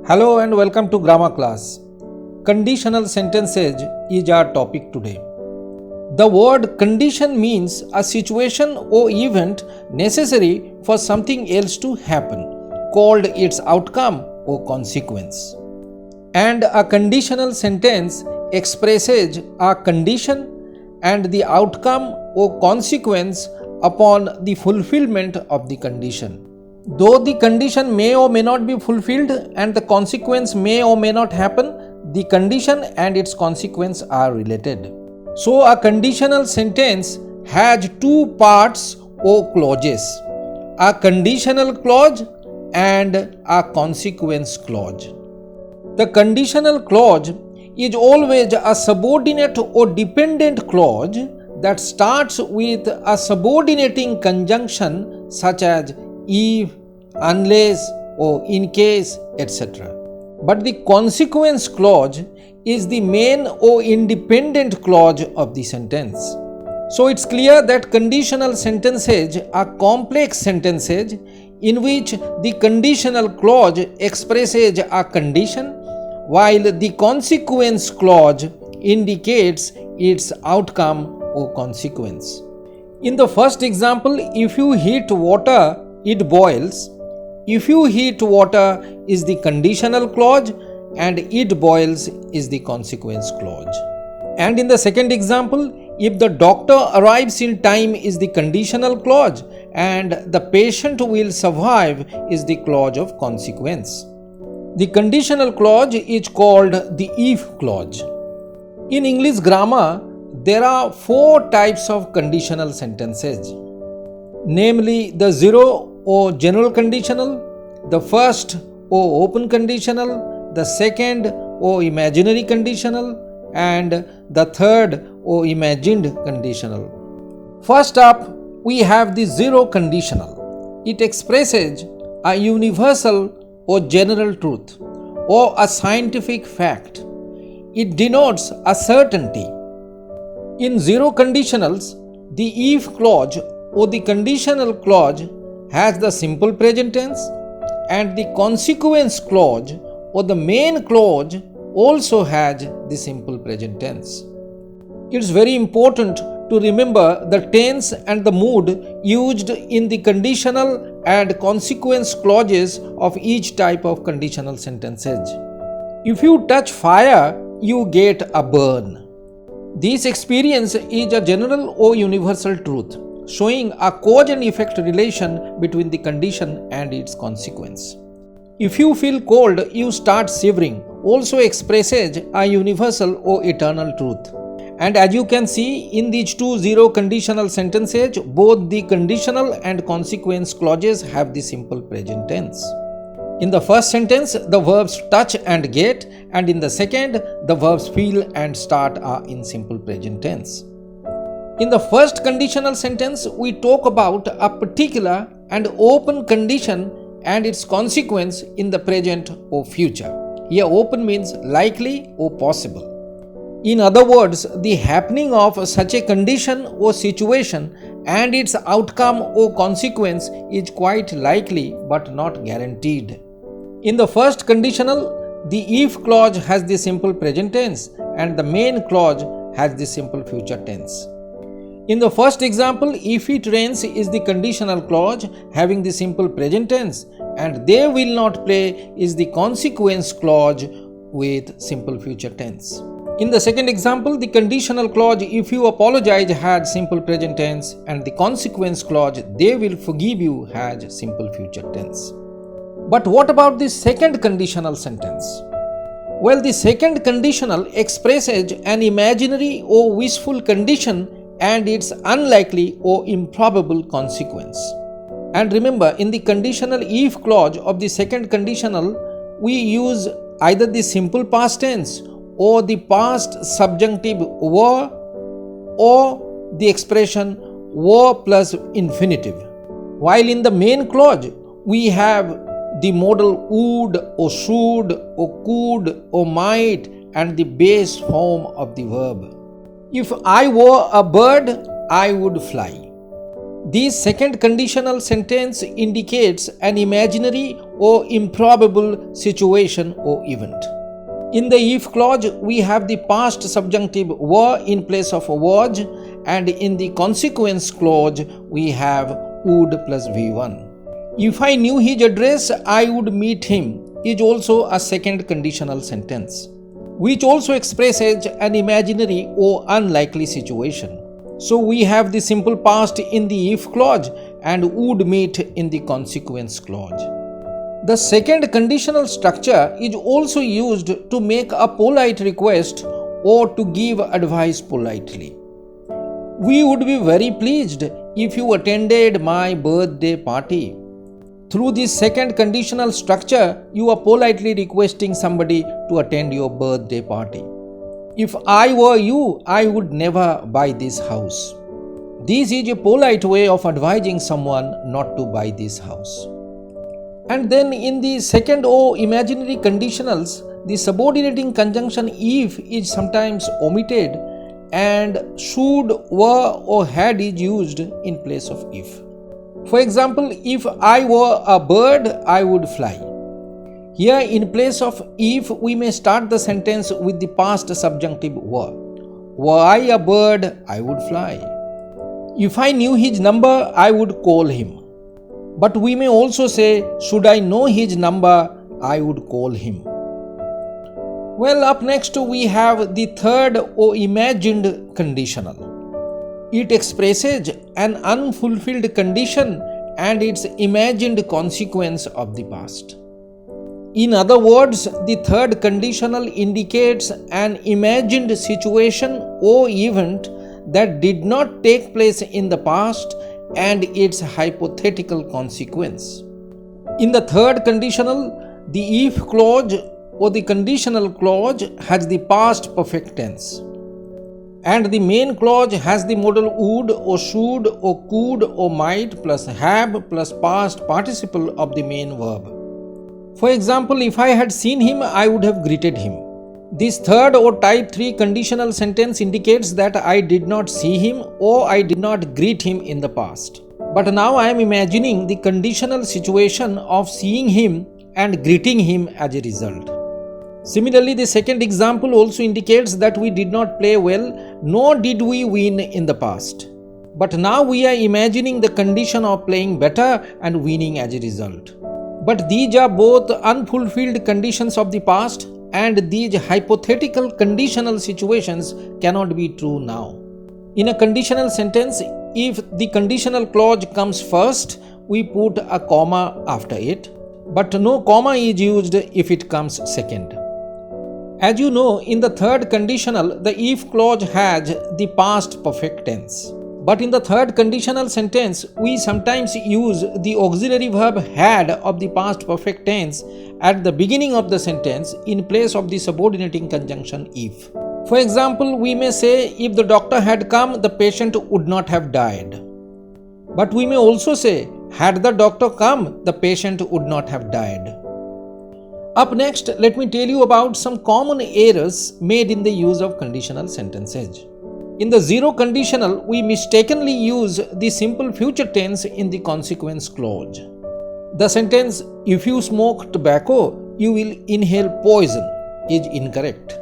Hello and welcome to grammar class. Conditional sentences is our topic today. The word condition means a situation or event necessary for something else to happen, called its outcome or consequence. And a conditional sentence expresses a condition and the outcome or consequence upon the fulfillment of the condition. Though the condition may or may not be fulfilled and the consequence may or may not happen, the condition and its consequence are related. So a conditional sentence has two parts or clauses, a conditional clause and a consequence clause. The conditional clause is always a subordinate or dependent clause that starts with a subordinating conjunction such as if, unless, or in case, etc. But the consequence clause is the main or independent clause of the sentence. So it's clear that conditional sentences are complex sentences in which the conditional clause expresses a condition while the consequence clause indicates its outcome or consequence. In the first example, if you heat water, it boils. If you heat water is the conditional clause and it boils is the consequence clause. And in the second example, if the doctor arrives in time is the conditional clause and the patient will survive is the clause of consequence. The conditional clause is called the if clause. In English grammar, there are four types of conditional sentences, namely the zero or general conditional, the first or open conditional, the second or imaginary conditional, and the third or imagined conditional. First up, we have the zero conditional. It expresses a universal or general truth or a scientific fact. It denotes a certainty. In zero conditionals, the if clause or the conditional clause has the simple present tense and the consequence clause or the main clause also has the simple present tense. It's very important to remember the tense and the mood used in the conditional and consequence clauses of each type of conditional sentences. If you touch fire, you get a burn. This experience is a general or universal truth, showing a cause and effect relation between the condition and its consequence. If you feel cold, you start shivering, also expresses a universal or eternal truth. And as you can see in these two zero conditional sentences, both the conditional and consequence clauses have the simple present tense. In the first sentence, the verbs touch and get, and in the second, the verbs feel and start are in simple present tense. In the first conditional sentence, we talk about a particular and open condition and its consequence in the present or future. Here, open means likely or possible. In other words, the happening of such a condition or situation and its outcome or consequence is quite likely but not guaranteed. In the first conditional, the if clause has the simple present tense and the main clause has the simple future tense. In the first example, if it rains is the conditional clause having the simple present tense and they will not play is the consequence clause with simple future tense. In the second example, the conditional clause if you apologize had simple present tense and the consequence clause they will forgive you has simple future tense. But what about the second conditional sentence? Well, the second conditional expresses an imaginary or wishful condition and its unlikely or improbable consequence. And remember, in the conditional if clause of the second conditional, we use either the simple past tense or the past subjunctive were or the expression were plus infinitive. While in the main clause, we have the modal would or should or could or might and the base form of the verb. If I were a bird, I would fly. The second conditional sentence indicates an imaginary or improbable situation or event. In the if clause, we have the past subjunctive were in place of was, and in the consequence clause, we have would plus V1. If I knew his address, I would meet him is also a second conditional sentence, which also expresses an imaginary or unlikely situation. So we have the simple past in the if clause and would meet in the consequence clause. The second conditional structure is also used to make a polite request or to give advice politely. We would be very pleased if you attended my birthday party. Through this second conditional structure, you are politely requesting somebody to attend your birthday party. If I were you, I would never buy this house. This is a polite way of advising someone not to buy this house. And then in the second or imaginary conditionals, the subordinating conjunction if is sometimes omitted and should, were or had is used in place of if. For example, if I were a bird, I would fly. Here in place of if, we may start the sentence with the past subjunctive were. Were I a bird, I would fly. If I knew his number, I would call him. But we may also say, should I know his number, I would call him. Well, up next we have the third or imagined conditional. It expresses an unfulfilled condition and its imagined consequence of the past. In other words, the third conditional indicates an imagined situation or event that did not take place in the past and its hypothetical consequence. In the third conditional, the if clause or the conditional clause has the past perfect tense, and the main clause has the modal would or should or could or might plus have plus past participle of the main verb. For example, if I had seen him, I would have greeted him. This third or type 3 conditional sentence indicates that I did not see him or I did not greet him in the past. But now I am imagining the conditional situation of seeing him and greeting him as a result. Similarly, the second example also indicates that we did not play well, nor did we win in the past. But now we are imagining the condition of playing better and winning as a result. But these are both unfulfilled conditions of the past, and these hypothetical conditional situations cannot be true now. In a conditional sentence, if the conditional clause comes first, we put a comma after it, but no comma is used if it comes second. As you know, in the third conditional, the if clause has the past perfect tense. But in the third conditional sentence, we sometimes use the auxiliary verb had of the past perfect tense at the beginning of the sentence in place of the subordinating conjunction if. For example, we may say, if the doctor had come, the patient would not have died. But we may also say, had the doctor come, the patient would not have died. Up next, let me tell you about some common errors made in the use of conditional sentences. In the zero conditional, we mistakenly use the simple future tense in the consequence clause. The sentence, if you smoke tobacco, you will inhale poison, is incorrect.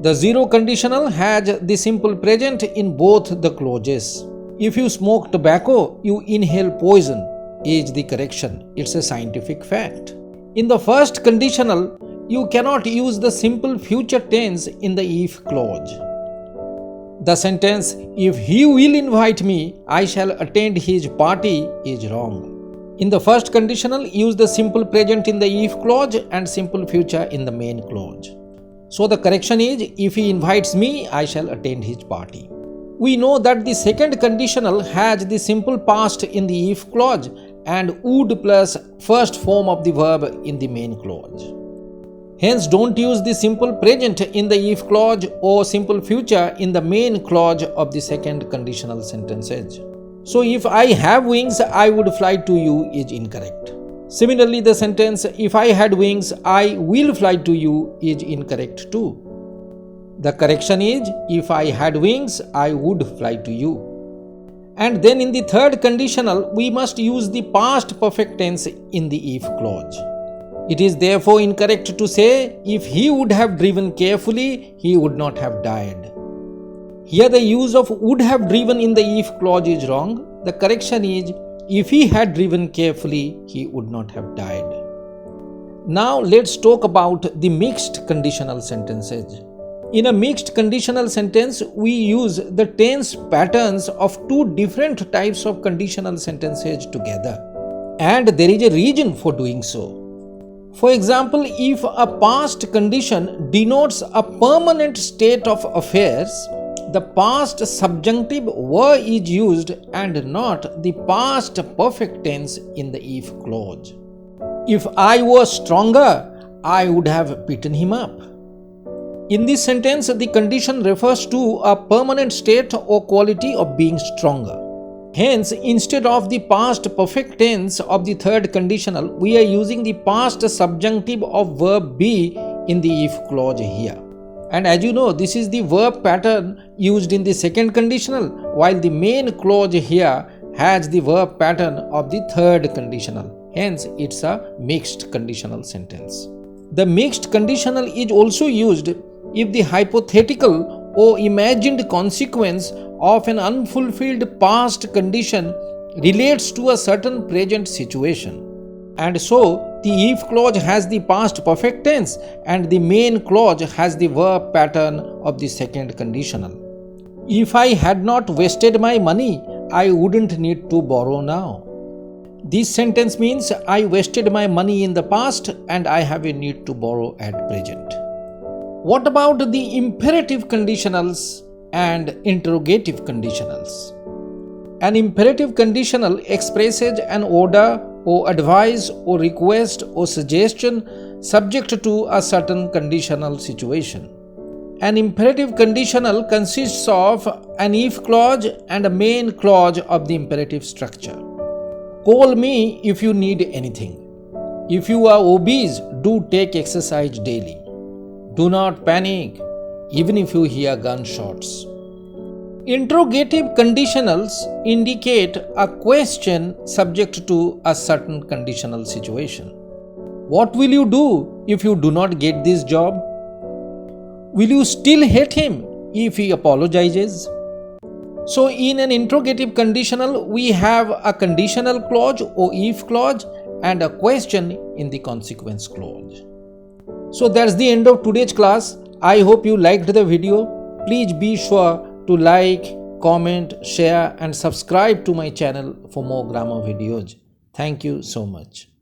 The zero conditional has the simple present in both the clauses. If you smoke tobacco, you inhale poison, is the correction. It's a scientific fact. In the first conditional, you cannot use the simple future tense in the if clause. The sentence, if he will invite me, I shall attend his party, is wrong. In the first conditional, use the simple present in the if clause and simple future in the main clause. So the correction is, if he invites me, I shall attend his party. We know that the second conditional has the simple past in the if clause and would plus first form of the verb in the main clause. Hence, don't use the simple present in the if clause or simple future in the main clause of the second conditional sentences. So, if I have wings, I would fly to you is incorrect. Similarly, the sentence, if I had wings, I will fly to you is incorrect too. The correction is, if I had wings, I would fly to you. And then in the third conditional, we must use the past perfect tense in the if clause. It is therefore incorrect to say, if he would have driven carefully, he would not have died. Here the use of would have driven in the if clause is wrong. The correction is, if he had driven carefully, he would not have died. Now let's talk about the mixed conditional sentences. In a mixed conditional sentence, we use the tense patterns of two different types of conditional sentences together. And there is a reason for doing so. For example, if a past condition denotes a permanent state of affairs, the past subjunctive were is used and not the past perfect tense in the if clause. If I was stronger, I would have beaten him up. In this sentence, the condition refers to a permanent state or quality of being stronger. Hence, instead of the past perfect tense of the third conditional, we are using the past subjunctive of verb be in the if clause here. And as you know, this is the verb pattern used in the second conditional, while the main clause here has the verb pattern of the third conditional. Hence, it's a mixed conditional sentence. The mixed conditional is also used if the hypothetical or imagined consequence of an unfulfilled past condition relates to a certain present situation. And so, the if clause has the past perfect tense and the main clause has the verb pattern of the second conditional. If I had not wasted my money, I wouldn't need to borrow now. This sentence means I wasted my money in the past and I have a need to borrow at present. What about the imperative conditionals and interrogative conditionals? An imperative conditional expresses an order or advice or request or suggestion subject to a certain conditional situation. An imperative conditional consists of an if clause and a main clause of the imperative structure. Call me if you need anything. If you are obese, do take exercise daily. Do not panic, even if you hear gunshots. Interrogative conditionals indicate a question subject to a certain conditional situation. What will you do if you do not get this job? Will you still hate him if he apologizes? So, in an interrogative conditional, we have a conditional clause or if clause and a question in the consequence clause. So, that's the end of today's class. I hope you liked the video. Please be sure to like, comment, share and subscribe to my channel for more grammar videos. Thank you so much.